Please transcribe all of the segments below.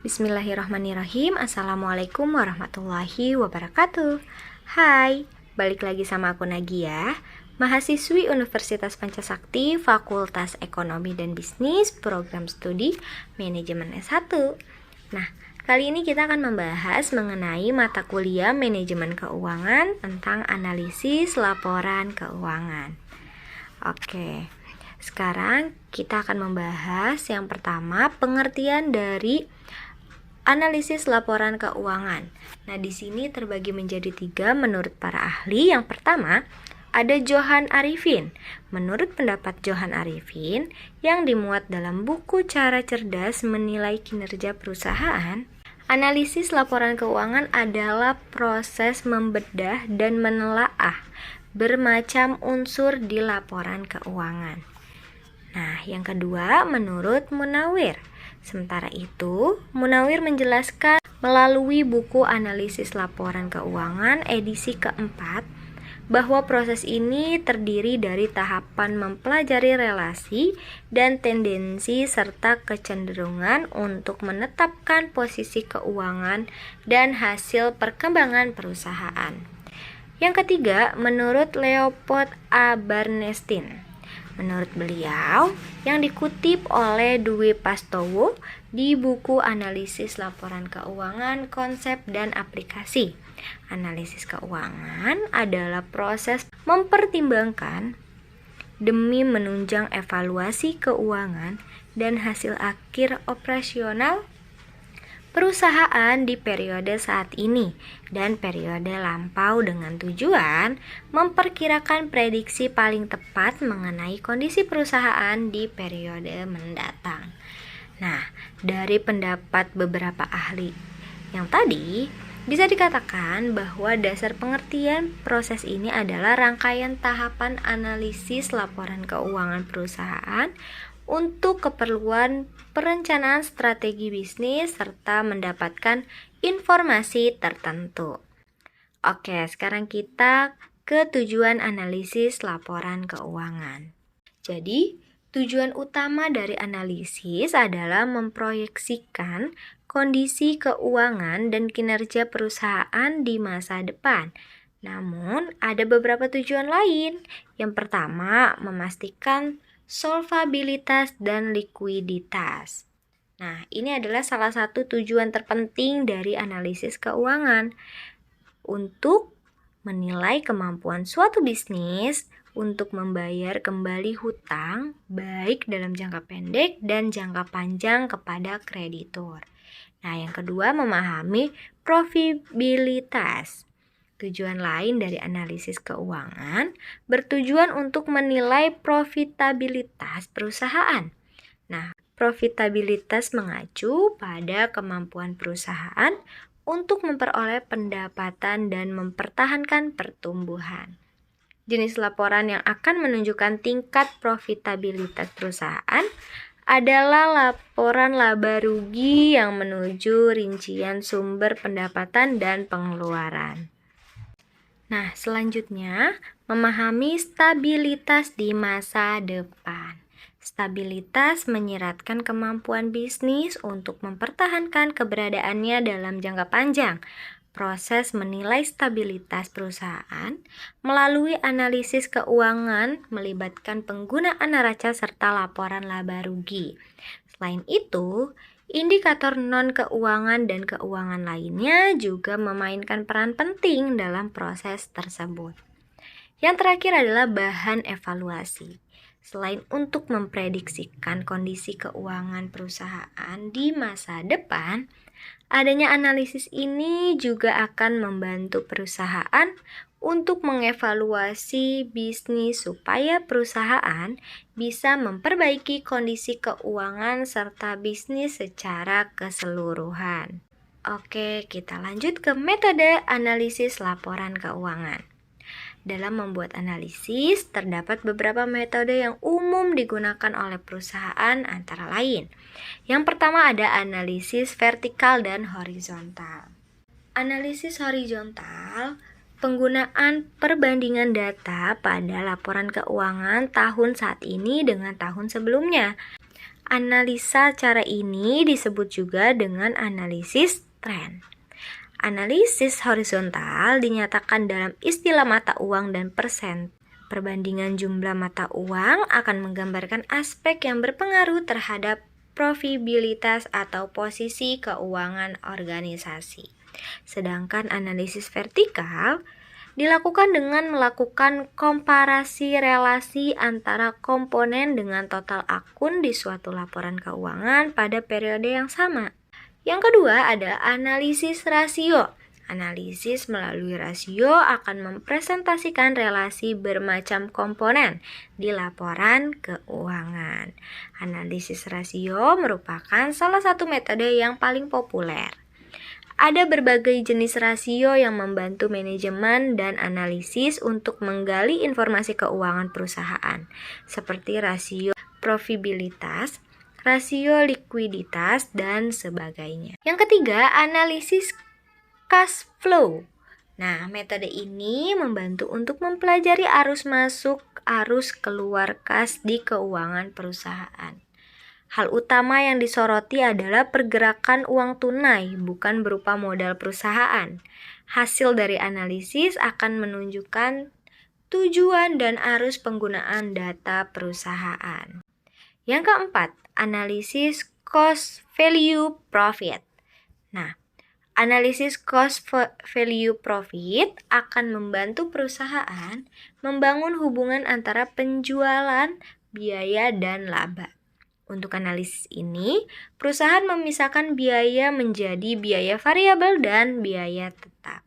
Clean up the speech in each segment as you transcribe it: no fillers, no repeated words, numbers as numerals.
Bismillahirrahmanirrahim. Assalamualaikum warahmatullahi wabarakatuh. Hai, balik lagi sama aku Nagia, mahasiswi Universitas Pancasakti, Fakultas Ekonomi dan Bisnis, Program Studi Manajemen S1. Nah, kali ini kita akan membahas mengenai mata kuliah Manajemen Keuangan tentang analisis laporan keuangan. Oke, sekarang kita akan membahas yang pertama pengertian dari analisis laporan keuangan. Nah, di sini terbagi menjadi 3 menurut para ahli. Yang pertama, ada Johan Arifin. Menurut pendapat Johan Arifin, yang dimuat dalam buku Cara Cerdas Menilai Kinerja Perusahaan, analisis laporan keuangan adalah proses membedah dan menelaah bermacam unsur di laporan keuangan. Nah, yang kedua, menurut Munawir. Sementara itu, Munawir menjelaskan melalui buku Analisis Laporan Keuangan edisi keempat bahwa proses ini terdiri dari tahapan mempelajari relasi dan tendensi serta kecenderungan untuk menetapkan posisi keuangan dan hasil perkembangan perusahaan. Yang ketiga, menurut Leopold A. Barnestin. Menurut beliau, yang dikutip oleh Dwi Pastowo di buku Analisis Laporan Keuangan, Konsep dan Aplikasi. Analisis keuangan adalah proses mempertimbangkan demi menunjang evaluasi keuangan dan hasil akhir operasional perusahaan di periode saat ini dan periode lampau dengan tujuan memperkirakan prediksi paling tepat mengenai kondisi perusahaan di periode mendatang. Nah, dari pendapat beberapa ahli yang tadi, bisa dikatakan bahwa dasar pengertian proses ini adalah rangkaian tahapan analisis laporan keuangan perusahaan untuk keperluan perencanaan strategi bisnis serta mendapatkan informasi tertentu. Oke, sekarang kita ke tujuan analisis laporan keuangan. Jadi, tujuan utama dari analisis adalah memproyeksikan kondisi keuangan dan kinerja perusahaan di masa depan. Namun, ada beberapa tujuan lain. Yang pertama, memastikan solvabilitas dan likuiditas. Nah, ini adalah salah satu tujuan terpenting dari analisis keuangan untuk menilai kemampuan suatu bisnis untuk membayar kembali hutang baik dalam jangka pendek dan jangka panjang kepada kreditur. Nah, yang kedua, memahami profitabilitas. Tujuan lain dari analisis keuangan bertujuan untuk menilai profitabilitas perusahaan. Nah, profitabilitas mengacu pada kemampuan perusahaan untuk memperoleh pendapatan dan mempertahankan pertumbuhan. Jenis laporan yang akan menunjukkan tingkat profitabilitas perusahaan adalah laporan laba rugi yang menuju rincian sumber pendapatan dan pengeluaran. Nah, selanjutnya, memahami stabilitas di masa depan. Stabilitas menyiratkan kemampuan bisnis untuk mempertahankan keberadaannya dalam jangka panjang. Proses menilai stabilitas perusahaan melalui analisis keuangan melibatkan penggunaan neraca serta laporan laba rugi. Selain itu, indikator non-keuangan dan keuangan lainnya juga memainkan peran penting dalam proses tersebut. Yang terakhir adalah bahan evaluasi. Selain untuk memprediksikan kondisi keuangan perusahaan di masa depan, adanya analisis ini juga akan membantu perusahaan untuk mengevaluasi bisnis supaya perusahaan bisa memperbaiki kondisi keuangan serta bisnis secara keseluruhan. Oke, kita lanjut ke metode analisis laporan keuangan. Dalam membuat analisis, terdapat beberapa metode yang umum digunakan oleh perusahaan antara lain. Yang pertama ada analisis vertikal dan horizontal. Analisis horizontal, penggunaan perbandingan data pada laporan keuangan tahun saat ini dengan tahun sebelumnya. Analisa cara ini disebut juga dengan analisis tren. Analisis horizontal dinyatakan dalam istilah mata uang dan persen. Perbandingan jumlah mata uang akan menggambarkan aspek yang berpengaruh terhadap profitabilitas atau posisi keuangan organisasi. Sedangkan analisis vertikal dilakukan dengan melakukan komparasi relasi antara komponen dengan total akun di suatu laporan keuangan pada periode yang sama. Yang kedua adalah analisis rasio. Analisis melalui rasio akan mempresentasikan relasi bermacam komponen di laporan keuangan. Analisis rasio merupakan salah satu metode yang paling populer. Ada berbagai jenis rasio yang membantu manajemen dan analisis untuk menggali informasi keuangan perusahaan, seperti rasio profitabilitas, rasio likuiditas, dan sebagainya. Yang ketiga, analisis cash flow. Nah, metode ini membantu untuk mempelajari arus masuk, arus keluar kas di keuangan perusahaan. Hal utama yang disoroti adalah pergerakan uang tunai, bukan berupa modal perusahaan. Hasil dari analisis akan menunjukkan tujuan dan arus penggunaan data perusahaan. Yang keempat, analisis cost value profit. Nah, analisis cost value profit akan membantu perusahaan membangun hubungan antara penjualan, biaya, dan laba. Untuk analisis ini, perusahaan memisahkan biaya menjadi biaya variabel dan biaya tetap.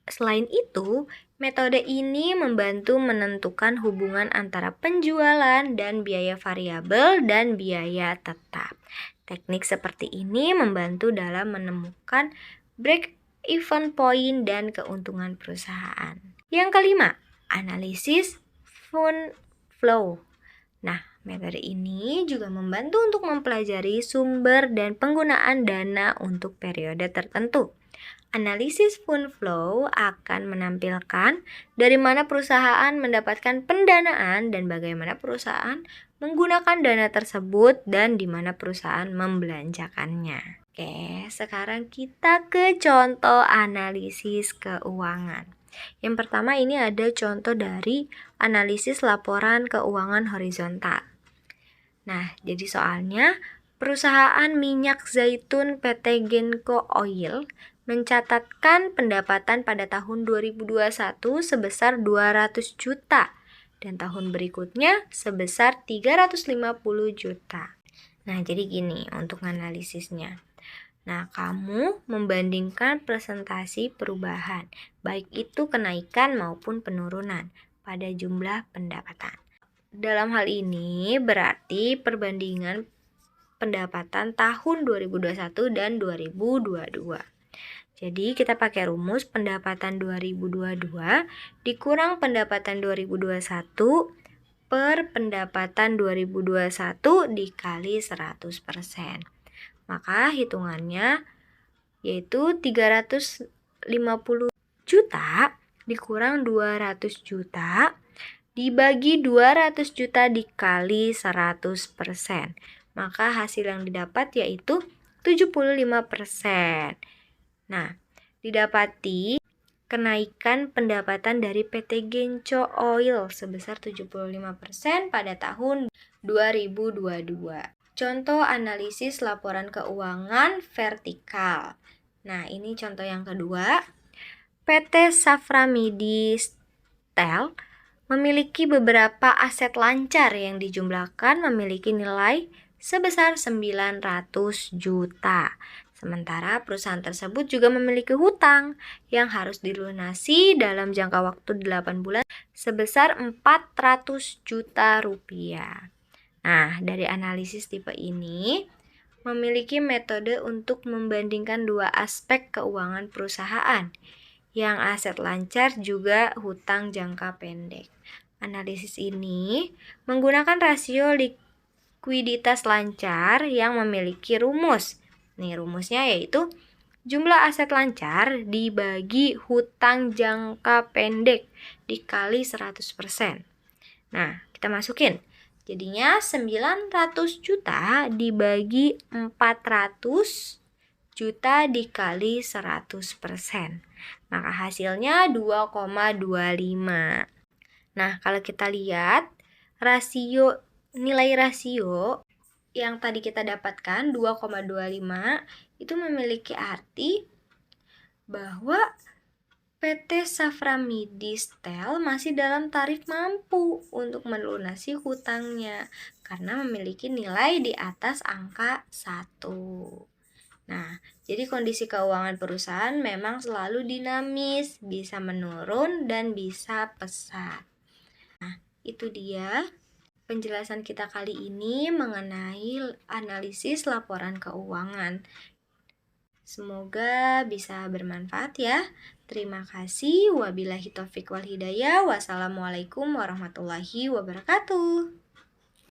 Selain itu, metode ini membantu menentukan hubungan antara penjualan dan biaya variabel dan biaya tetap. Teknik seperti ini membantu dalam menemukan break-even point dan keuntungan perusahaan. Yang kelima, analisis fund flow. Nah, metode ini juga membantu untuk mempelajari sumber dan penggunaan dana untuk periode tertentu. Analisis fund flow akan menampilkan dari mana perusahaan mendapatkan pendanaan dan bagaimana perusahaan menggunakan dana tersebut dan di mana perusahaan membelanjakannya. Oke, sekarang kita ke contoh analisis keuangan. Yang pertama ini ada contoh dari analisis laporan keuangan horizontal. Nah, jadi soalnya perusahaan minyak zaitun PT Genco Oil mencatatkan pendapatan pada tahun 2021 sebesar 200 juta dan tahun berikutnya sebesar 350 juta. Nah, jadi gini untuk analisisnya. Nah, kamu membandingkan presentasi perubahan, baik itu kenaikan maupun penurunan pada jumlah pendapatan. Dalam hal ini berarti perbandingan pendapatan tahun 2021 dan 2022. Jadi kita pakai rumus pendapatan 2022 dikurang pendapatan 2021 per pendapatan 2021 dikali 100%. Maka hitungannya yaitu 350 juta dikurang 200 juta dibagi 200 juta dikali 100%. Maka hasil yang didapat yaitu 75%. Nah, didapati kenaikan pendapatan dari PT Genco Oil sebesar 75% pada tahun 2022. Contoh analisis laporan keuangan vertikal. Nah, ini contoh yang kedua. PT Saframidi Steel memiliki beberapa aset lancar yang dijumlahkan memiliki nilai sebesar 900 juta. Sementara perusahaan tersebut juga memiliki hutang yang harus dilunasi dalam jangka waktu 8 bulan sebesar 400 juta rupiah. Nah, dari analisis tipe ini memiliki metode untuk membandingkan dua aspek keuangan perusahaan, yang aset lancar juga hutang jangka pendek. Analisis ini menggunakan rasio likuiditas lancar yang memiliki rumus. Nih, rumusnya yaitu jumlah aset lancar dibagi hutang jangka pendek dikali 100%. Nah, kita masukin Jadinya 900 juta dibagi 400 juta dikali 100%. Maka hasilnya 2,25. Nah, kalau kita lihat nilai rasio yang tadi kita dapatkan 2,25 itu memiliki arti bahwa PT Saframidistel masih dalam tarif mampu untuk melunasi hutangnya karena memiliki nilai di atas angka 1. Nah, jadi kondisi keuangan perusahaan memang selalu dinamis, bisa menurun dan bisa pesat. Nah, itu dia penjelasan kita kali ini mengenai analisis laporan keuangan. Semoga bisa bermanfaat ya. Terima kasih. Wabillahi taufiq wal hidayah. Wassalamualaikum warahmatullahi wabarakatuh.